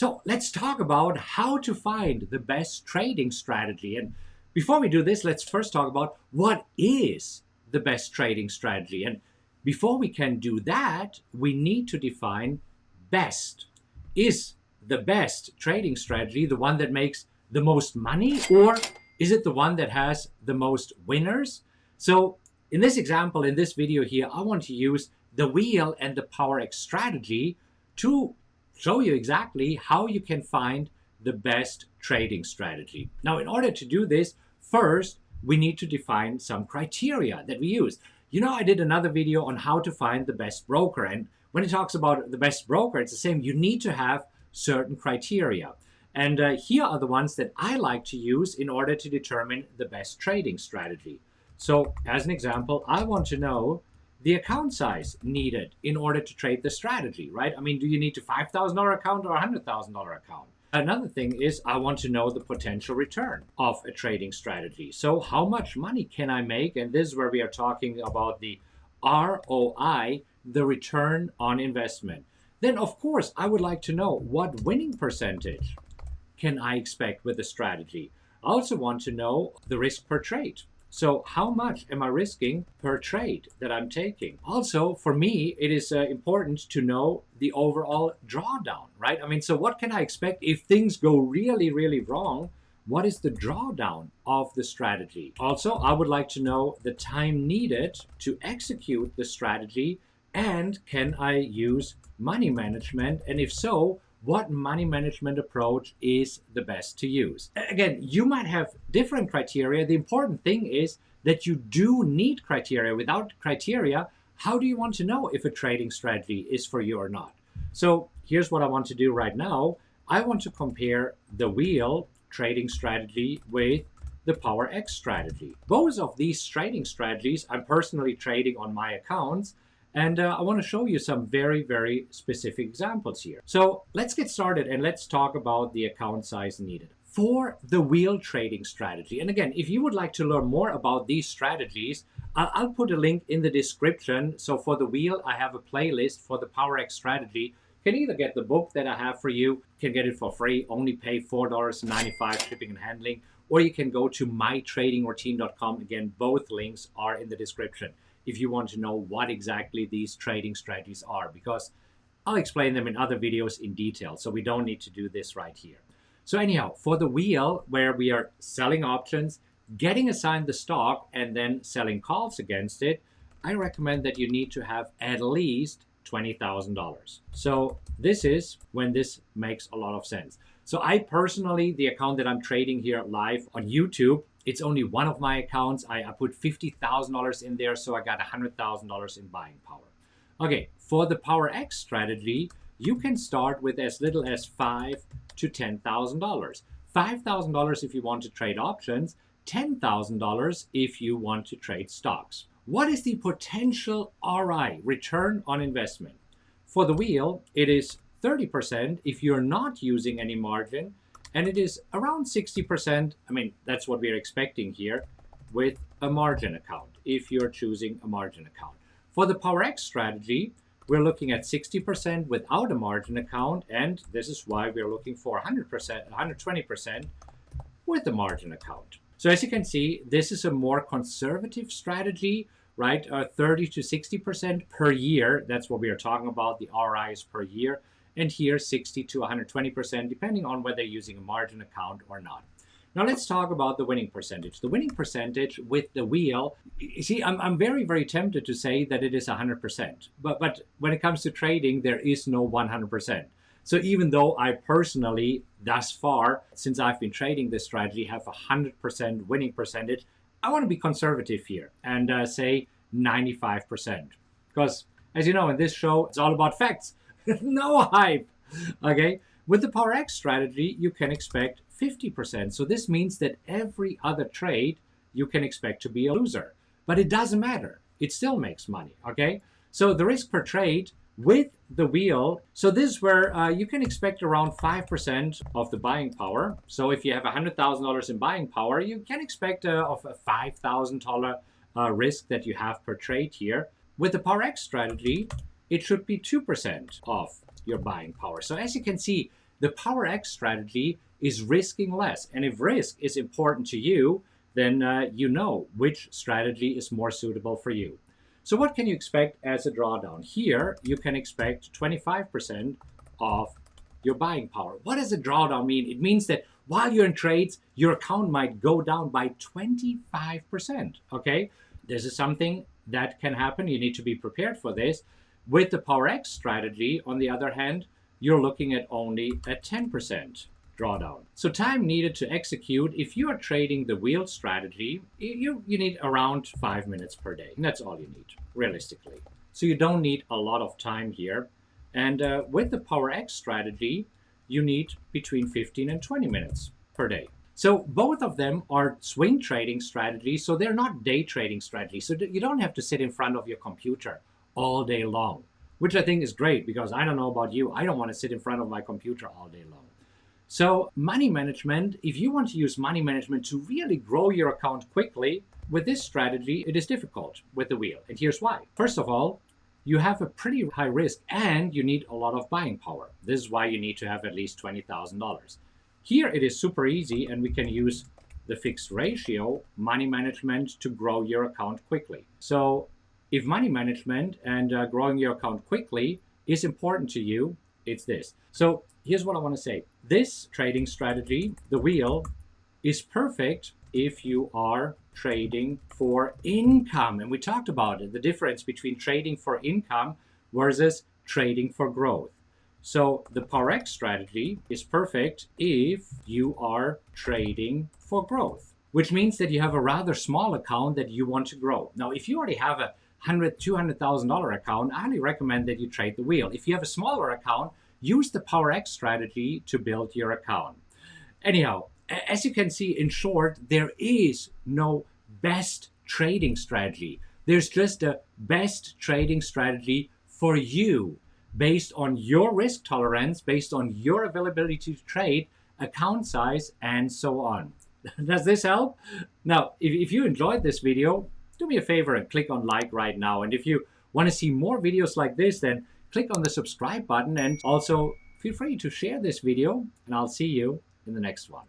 So let's talk about how to find the best trading strategy. And before we do this, let's first talk about what is the best trading strategy. And before we can do that, we need to define best. Is the best trading strategy the one that makes the most money, or is it the one that has the most winners? So in this example, in this video here, I want to use the wheel and the PowerX strategy to show you exactly how you can find the best trading strategy. Now, in order to do this, first, we need to define some criteria that we use. You know, I did another video on how to find the best broker. And when it talks about the best broker, it's the same. You need to have certain criteria. And here are the ones that I like to use in order to determine the best trading strategy. So as an example, I want to know the account size needed in order to trade the strategy, right? I mean, do you need a $5,000 account or a $100,000 account? Another thing is I want to know the potential return of a trading strategy. So how much money can I make? And this is where we are talking about the ROI, the return on investment. Then, of course, I would like to know what winning percentage can I expect with the strategy. I also want to know the risk per trade. So how much am I risking per trade that I'm taking? Also, for me, it is important to know the overall drawdown, right? I mean, so what can I expect if things go really, really wrong? What is the drawdown of the strategy? Also, I would like to know the time needed to execute the strategy, and can I use money management? And if so, what money management approach is the best to use? Again, you might have different criteria. The important thing is that you do need criteria. Without criteria, how do you want to know if a trading strategy is for you or not? So here's what I want to do right now. I want to compare the wheel trading strategy with the PowerX strategy. Both of these trading strategies I'm personally trading on my accounts. And I want to show you some very, very specific examples here. So let's get started and let's talk about the account size needed for the wheel trading strategy. And again, if you would like to learn more about these strategies, I'll put a link in the description. So for the wheel, I have a playlist. For the PowerX strategy, you can either get the book that I have for you, can get it for free, only pay $4.95 shipping and handling, or you can go to mytradingroutine.com. Again, both links are in the description if you want to know what exactly these trading strategies are, because I'll explain them in other videos in detail, so we don't need to do this right here. So anyhow, for the wheel, where we are selling options, getting assigned the stock, and then selling calls against it, I recommend that you need to have at least $20,000. So this is when this makes a lot of sense. So I personally, the account that I'm trading here live on YouTube, it's only one of my accounts. I put $50,000 in there, so I got $100,000 in buying power. Okay, for the PowerX strategy, you can start with as little as $5,000 to $10,000. $5,000 if you want to trade options, $10,000 if you want to trade stocks. What is the potential ROI, return on investment? For the wheel, it is 30% if you're not using any margin, and it is around 60%, I mean, that's what we're expecting here, with a margin account, if you're choosing a margin account. For the PowerX strategy, we're looking at 60% without a margin account, and this is why we're looking for 100%, 120% with a margin account. So as you can see, this is a more conservative strategy, right? 30 to 60% per year. That's what we are talking about, the ROIs per year. And here 60 to 120%, depending on whether you're using a margin account or not. Now let's talk about the winning percentage. The winning percentage with the wheel, you see, I'm very, very tempted to say that it is 100%. But when it comes to trading, there is no 100%. So even though I personally, thus far, since I've been trading this strategy, have a 100% winning percentage, I want to be conservative here and say 95%. Because as you know, in this show, it's all about facts. No hype. Okay. With the PowerX strategy, you can expect 50%. So this means that every other trade you can expect to be a loser. But it doesn't matter. It still makes money. Okay. So the risk per trade with the wheel, so this is where you can expect around 5% of the buying power. So if you have $100,000 in buying power, you can expect of a $5,000 risk that you have per trade here. With the PowerX strategy, it should be 2% of your buying power. So as you can see, the PowerX strategy is risking less. And if risk is important to you, then you know which strategy is more suitable for you. So what can you expect as a drawdown? Here, you can expect 25% of your buying power. What does a drawdown mean? It means that while you're in trades, your account might go down by 25%, okay? This is something that can happen. You need to be prepared for this. With the PowerX strategy, on the other hand, you're looking at only a 10% drawdown. So time needed to execute, if you are trading the wheel strategy, you need around 5 minutes per day. And that's all you need, realistically. So you don't need a lot of time here. And with the PowerX strategy, you need between 15 and 20 minutes per day. So both of them are swing trading strategies, so they're not day trading strategies. So you don't have to sit in front of your computer all day long, which I think is great, because I don't know about you, I don't want to sit in front of my computer all day long. So money management, if you want to use money management to really grow your account quickly, with this strategy, it is difficult with the wheel. And here's why. First of all, you have a pretty high risk and you need a lot of buying power. This is why you need to have at least $20,000. Here it is super easy, and we can use the fixed ratio money management to grow your account quickly. So if money management and growing your account quickly is important to you, it's this. So here's what I want to say. This trading strategy, the wheel, is perfect if you are trading for income. And we talked about it, the difference between trading for income versus trading for growth. So the PowerX strategy is perfect if you are trading for growth, which means that you have a rather small account that you want to grow. Now, if you already have a $100,000, $200,000 account, I highly recommend that you trade the wheel. If you have a smaller account, use the PowerX strategy to build your account. Anyhow, as you can see, in short, there is no best trading strategy. There's just a best trading strategy for you, based on your risk tolerance, based on your availability to trade, account size, and so on. Does this help? Now, if you enjoyed this video, do me a favor and click on like right now. And if you want to see more videos like this, then click on the subscribe button, and also feel free to share this video, and I'll see you in the next one.